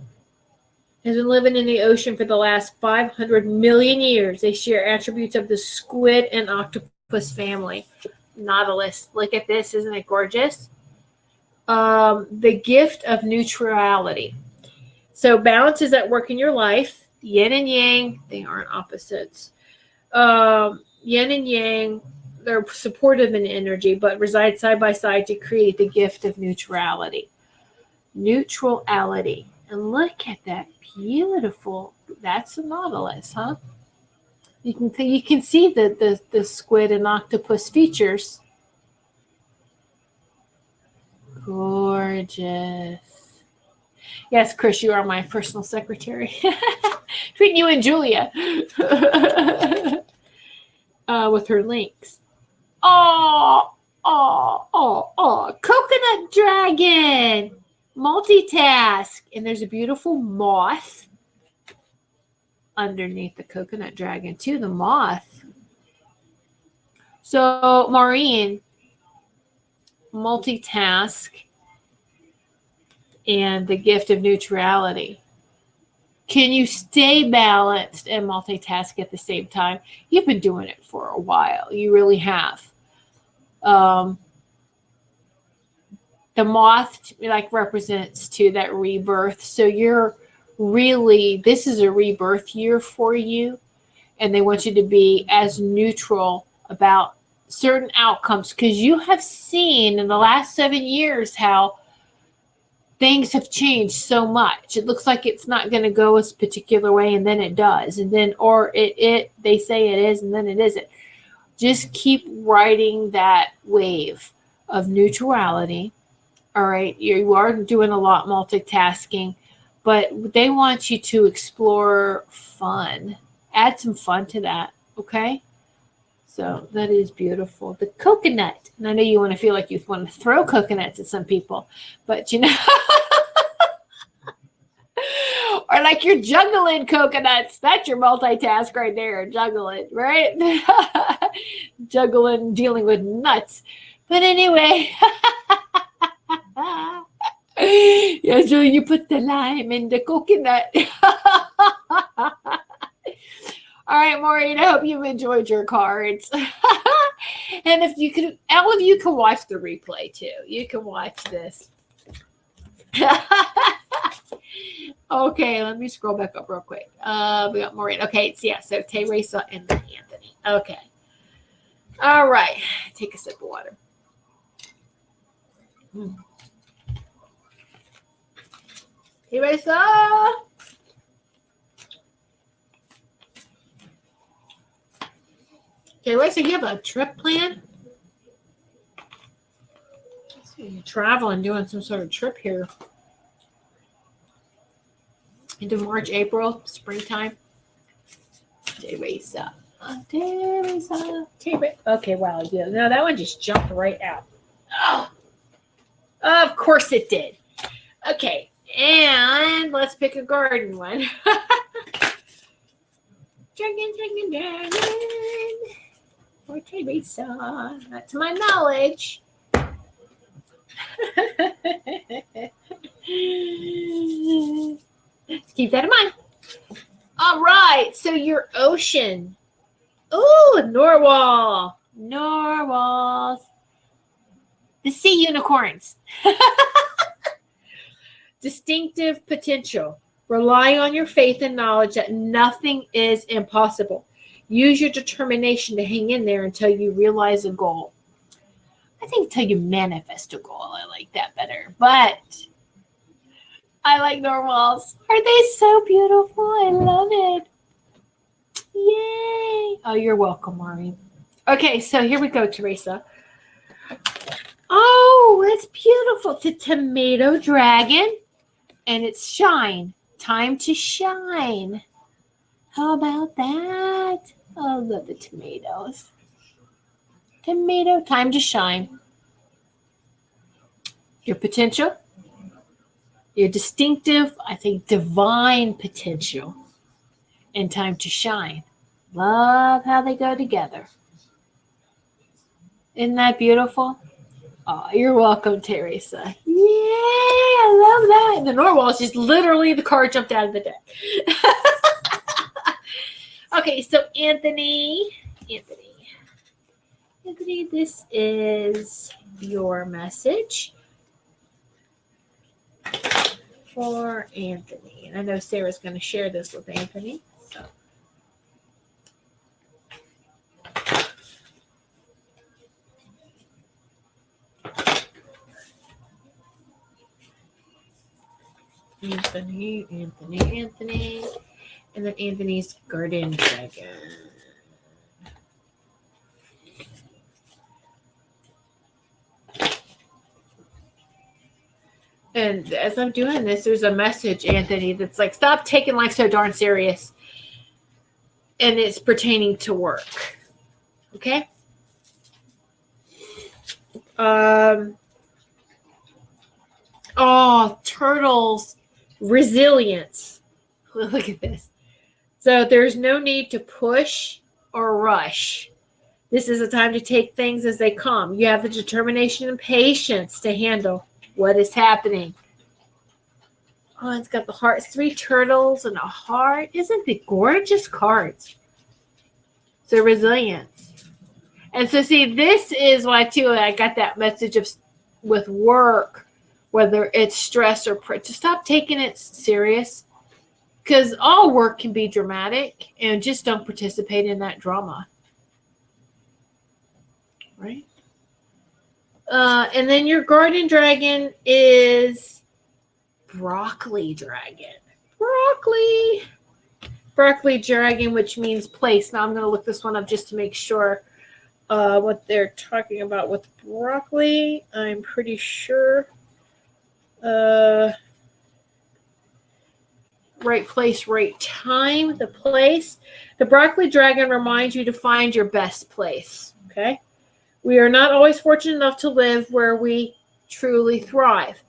Speaker 1: Has been living in the ocean for the last 500 million years. They share attributes of the squid and octopus family. Nautilus. Look at this. Isn't it gorgeous? The gift of neutrality. So balance is at work in your life. Yin and yang, they aren't opposites. Yin and yang, they're supportive in energy, but reside side by side to create the gift of neutrality. Neutrality. And look at that beautiful. That's a nautilus, huh? You can see the squid and octopus features. Gorgeous. Yes, Chris, you are my personal secretary. Between you and Julia. With her links. Oh, coconut dragon. Multitask. And there's a beautiful moth underneath the coconut dragon too, the moth. So, Maureen, multitask and the gift of neutrality. Can you stay balanced and multitask at the same time? You've been doing it for a while. You really have. The moth represents to that rebirth. So you're really, this is a rebirth year for you. And they want you to be as neutral about certain outcomes, because you have seen in the last 7 years how things have changed so much. It looks like it's not going to go a particular way, and then it does. And then, or they say it is, and then it isn't. Just keep riding that wave of neutrality. All right. You are doing a lot multitasking, but they want you to explore fun. Add some fun to that. Okay. So that is beautiful. The coconut. And I know you want to feel like you want to throw coconuts at some people, but you know, or like you're juggling coconuts. That's your multitask right there. Juggling, right? Juggling, dealing with nuts. But anyway, yeah, so you put the lime in the coconut. All right, Maureen, I hope you've enjoyed your cards. And if you could, all of you can watch the replay too. You can watch this. Okay, let me scroll back up real quick. We got Maureen. Okay, so Teresa and then Anthony. Okay. All right. Take a sip of water. Teresa. Okay, Teresa, you have a trip plan? traveling, doing some sort of trip here into March, April, springtime. Teresa. Teresa. Okay, wow. Yeah, no, that one just jumped right out. Oh, of course it did. Okay, and let's pick a garden one. Dragon. For Teresa. Not to my knowledge. Keep that in mind. All right, so your ocean. Ooh, narwhal. Narwhals. The sea unicorns. Distinctive potential. Rely on your faith and knowledge that nothing is impossible. Use your determination to hang in there until you realize a goal. I think until you manifest a goal. I like that better. But I like narwhals. Are they so beautiful? I love it. Yay. Oh, you're welcome, Maureen. Okay, so here we go, Teresa. Oh, it's beautiful. It's a tomato dragon, and it's shine. Time to shine. How about that? Oh, I love the tomatoes. Tomato, time to shine. Your potential, your distinctive, I think divine potential, and time to shine. Love how they go together. Isn't that beautiful? Oh, you're welcome, Teresa. Yay, I love that. And the narwhal is just literally the card jumped out of the deck. Okay, so Anthony, this is your message for Anthony. And I know Sarah's going to share this with Anthony. So. Anthony. And then Anthony's garden dragon. And as I'm doing this, there's a message, Anthony, that's like, stop taking life so darn serious. And it's pertaining to work. Okay? Oh, turtles. Resilience. Look at this. So there's no need to push or rush. This is a time to take things as they come. You have the determination and patience to handle what is happening. Oh, it's got the hearts, 3 turtles and a heart. Isn't it gorgeous cards? So resilience. And so see, this is why too I got that message of with work, whether it's stress or to stop taking it serious, because all work can be dramatic, and just don't participate in that drama. Right? And then your garden dragon is broccoli dragon. Broccoli dragon, which means place. Now I'm going to look this one up just to make sure what they're talking about with broccoli. I'm pretty sure. Right place, right time. The place. The broccoli dragon reminds you to find your best place. Okay? We are not always fortunate enough to live where we truly thrive.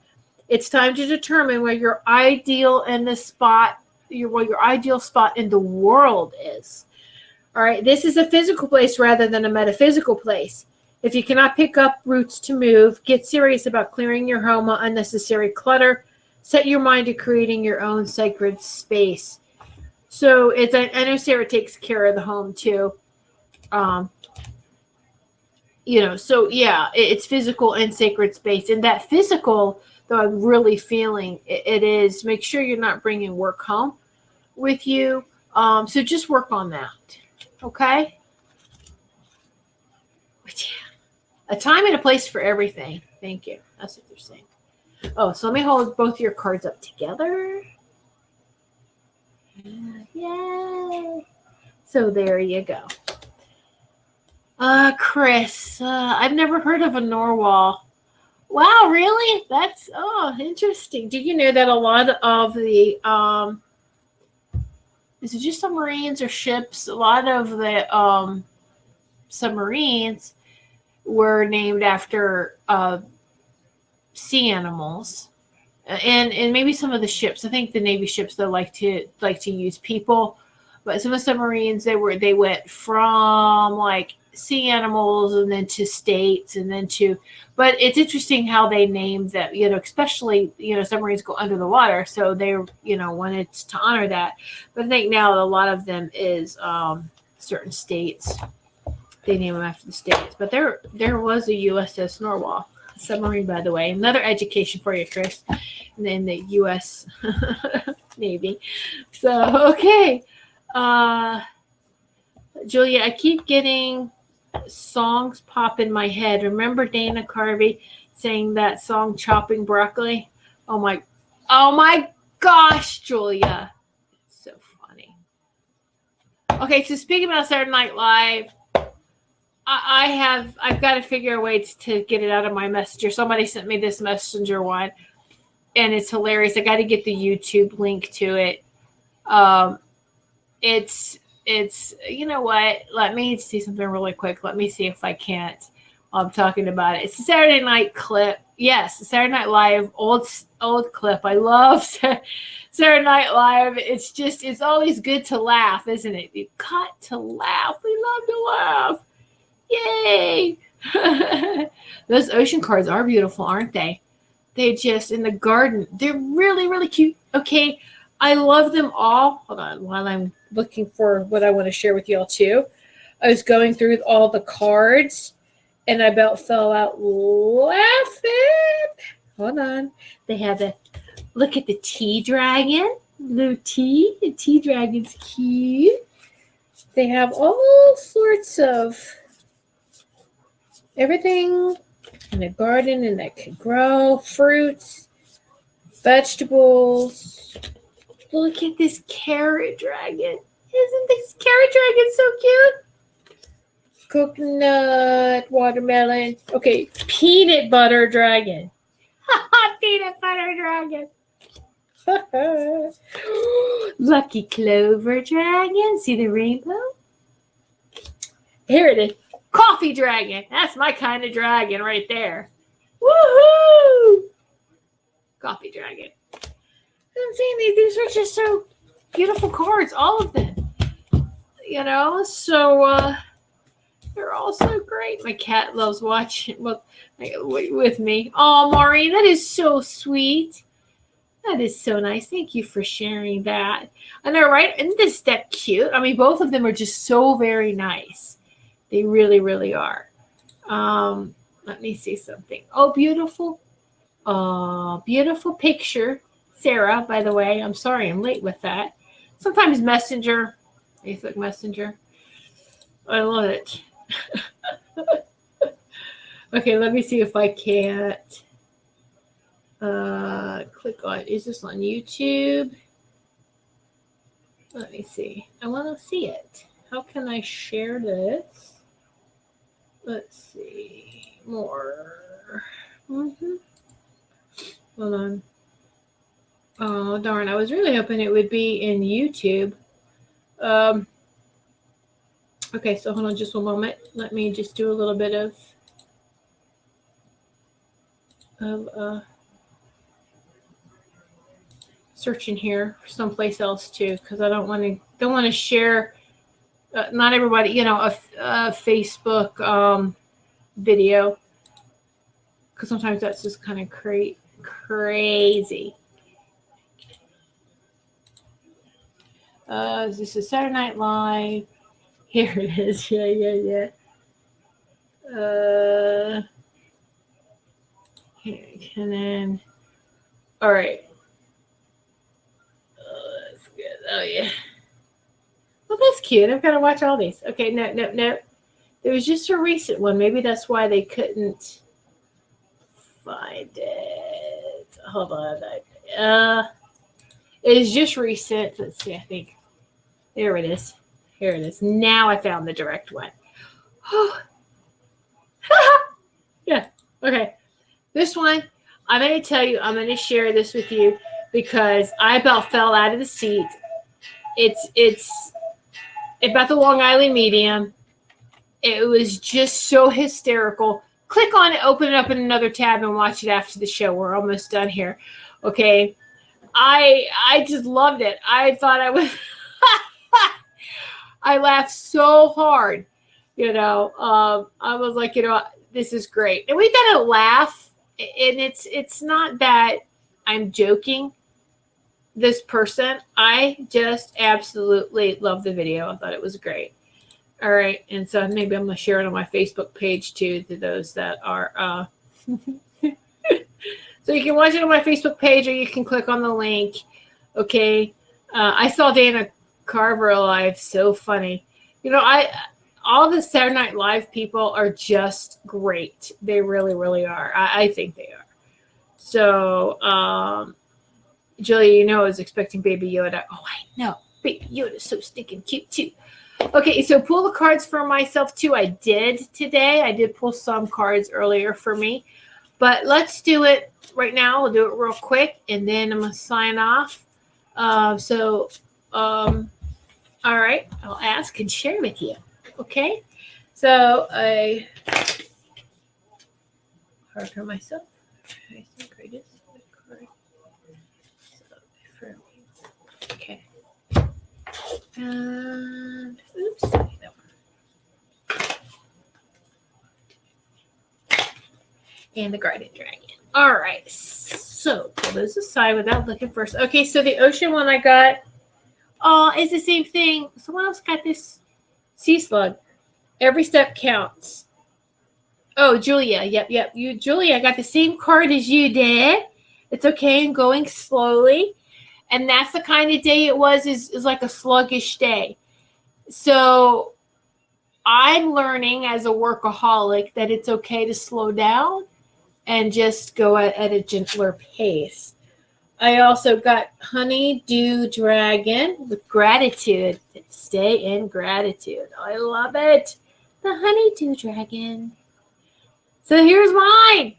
Speaker 1: It's time to determine where your ideal in the spot, your ideal spot in the world is. All right, this is a physical place rather than a metaphysical place. If you cannot pick up roots to move, get serious about clearing your home of unnecessary clutter. Set your mind to creating your own sacred space. So I know Sarah takes care of the home too. So yeah, it's physical and sacred space. And that physical, though I'm really feeling it is, make sure you're not bringing work home with you. So just work on that. Okay? But yeah, a time and a place for everything. Thank you. That's what they're saying. Oh, so let me hold both your cards up together. Yay. So there you go. Chris, I've never heard of a narwhal. Wow, really? That's interesting. Did you know that a lot of the is it just submarines or ships? A lot of the submarines were named after sea animals, and maybe some of the ships. I think the Navy ships that like to use people, but some of the submarines they went from like sea animals and then to states and then to. But it's interesting how they named that. Especially submarines go under the water, so they wanted to honor that. But I think now a lot of them is certain states. They name them after the states. But there was a USS Norwalk submarine, by the way. Another education for you, Chris. And then the U.S. Navy. So, okay. Julia, I keep getting songs pop in my head. Remember Dana Carvey saying that song Chopping Broccoli? Oh my gosh, Julia. It's so funny. Okay, so speaking about Saturday Night Live, I've got to figure a way to get it out of my messenger. Somebody sent me this messenger one, and it's hilarious. I got to get the YouTube link to it. It's you know what? Let me see something really quick. Let me see if I can't. I'm talking about it. It's a Saturday night clip. Yes, Saturday Night Live, old clip. I love Saturday Night Live. It's always good to laugh, isn't it? You've got to laugh. We love to laugh. Yay! Those ocean cards are beautiful, aren't they? They just in the garden. They're really, really cute. Okay, I love them all. Hold on, while I'm looking for what I want to share with y'all too. I was going through all the cards, and I about fell out laughing. Hold on. They have look at the tea dragon. Blue tea. The tea dragon's cute. They have all sorts of everything in the garden and that can grow. Fruits, vegetables. Look at this carrot dragon. Isn't this carrot dragon so cute? Coconut, watermelon. Okay, peanut butter dragon. Peanut butter dragon. Lucky clover dragon. See the rainbow? Here it is. Coffee dragon. That's my kind of dragon right there. Woohoo! Coffee dragon. I'm saying these are just so beautiful cards, all of them. So they're all so great. My cat loves watching with me. Oh, Maureen, that is so sweet. That is so nice. Thank you for sharing that. I know, right? Isn't this that cute? I mean, both of them are just so very nice. They really, really are. Let me see something. Oh, beautiful. Beautiful picture. Sarah, by the way, I'm sorry I'm late with that. Sometimes Messenger, Facebook Messenger. I love it. Okay, let me see if I can't click on. Is this on YouTube? Let me see. I want to see it. How can I share this? Let's see. More. Hold on. Oh, darn. I was really hoping it would be in YouTube. Okay, so hold on just one moment. Let me just do a little bit of searching here someplace else too, because I don't want to share. Not everybody, a Facebook video, because sometimes that's just kind of crazy. This is Saturday Night Live. Here it is. Yeah. And then, all right. That's good. Oh, yeah. Well, that's cute. I've got to watch all these. Okay, no. There was just a recent one. Maybe that's why they couldn't find it. Hold on. It is just recent. Let's see, I think. There it is. Here it is. Now I found the direct one. Yeah. Okay. This one, I'm going to tell you, I'm going to share this with you because I about fell out of the seat. It's about the Long Island medium. It was just so hysterical. Click on it, open it up in another tab, and watch it after the show. We're almost done here. Okay. I just loved it. I thought I was I laughed so hard. I was like, this is great. And we got to laugh. And it's not that I'm joking. This person, I just absolutely love the video. I thought it was great. All right. And so maybe I'm going to share it on my Facebook page too, to those that are, so you can watch it on my Facebook page, or you can click on the link. Okay. I saw Dana Carver live. So funny. All the Saturday Night Live people are just great. They really, really are. I think they are. So, Julia, I was expecting Baby Yoda. Oh, I know. Baby Yoda's so stinking cute, too. Okay, so pull the cards for myself, too. I did today. I did pull some cards earlier for me. But let's do it right now. We'll do it real quick, and then I'm going to sign off. All right. I'll ask and share with you. Okay, so I card for myself. I think I just card. So okay. And oops, that one. And the Guardian Dragon. All right. So pull those aside without looking first. Okay, so the ocean one I got is the same thing. Someone else got this. Sea slug. Every step counts. Oh, Julia. Yep. Julia, I got the same card as you did. It's okay. I'm going slowly. And that's the kind of day it was, is like a sluggish day. So I'm learning as a workaholic that it's okay to slow down and just go at a gentler pace. I also got Honeydew Dragon with gratitude. Stay in gratitude. I love it. The Honeydew Dragon. So here's mine.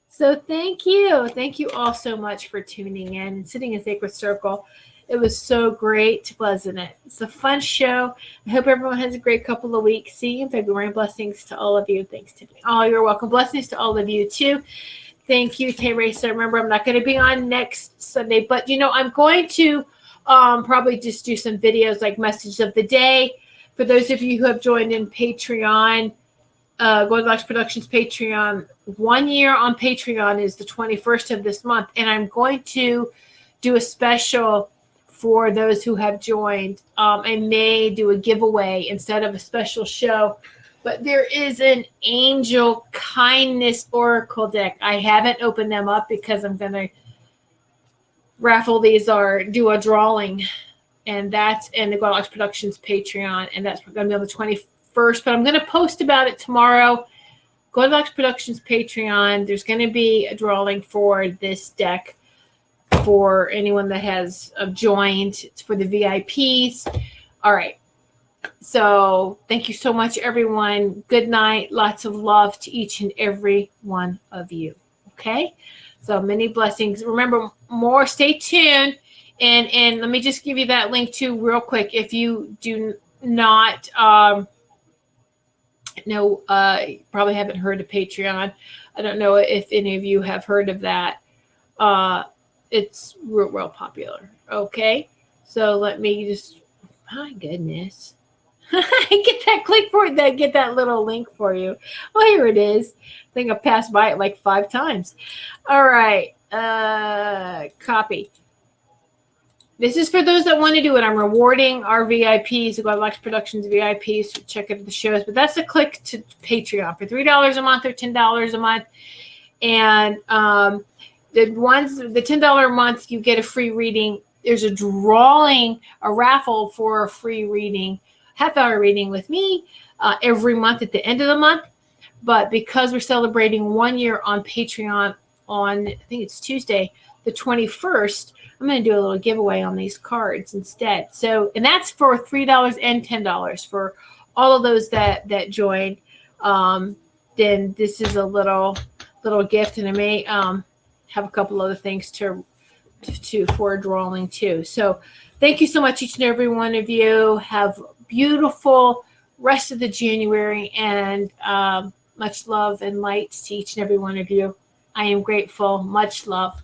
Speaker 1: So thank you. Thank you all so much for tuning in and sitting in Sacred Circle. It was so great, wasn't it? It's a fun show. I hope everyone has a great couple of weeks. See you in February. Blessings to all of you. Thanks, Tiffany. Oh, you're welcome. Blessings to all of you, too. Thank you, Teresa. Remember, I'm not going to be on next Sunday, but, I'm going to probably just do some videos like Message of the Day. For those of you who have joined in Patreon, Goldylocks Productions Patreon, 1 year on Patreon is the 21st of this month. And I'm going to do a special for those who have joined. I may do a giveaway instead of a special show. But there is an Angel Kindness Oracle deck. I haven't opened them up because I'm going to raffle these or do a drawing. And that's in the Goldylocks Productions Patreon. And that's going to be on the 21st. But I'm going to post about it tomorrow. Goldylocks Productions Patreon. There's going to be a drawing for this deck for anyone that has joined. It's for the VIPs. All right. So thank you so much, everyone. Good night. Lots of love to each and every one of you. Okay. So many blessings. Remember, more, stay tuned. And let me just give you that link too real quick. If you do not know, probably haven't heard of Patreon. I don't know if any of you have heard of that. It's real popular. Okay. So let me just, my goodness. Get that click for it, get that little link for you. Oh, here it is. I think I passed by it like 5 times. All right. Copy. This is for those that want to do it. I'm rewarding our VIPs, Goldylocks Productions VIPs. So check out the shows. But that's a click to Patreon for $3 a month or $10 a month. And the $10 a month, you get a free reading. There's a drawing, a raffle for a free reading. Half-hour reading with me every month at the end of the month. But because we're celebrating 1 year on Patreon on, I think it's Tuesday, the 21st, I'm going to do a little giveaway on these cards instead. So, and that's for $3 and $10 for all of those that joined. then this is a little gift, and I may have a couple other things for drawing too. So thank you so much, each and every one of you. Have beautiful rest of the January, and much love and light to each and every one of you. I am grateful. Much love.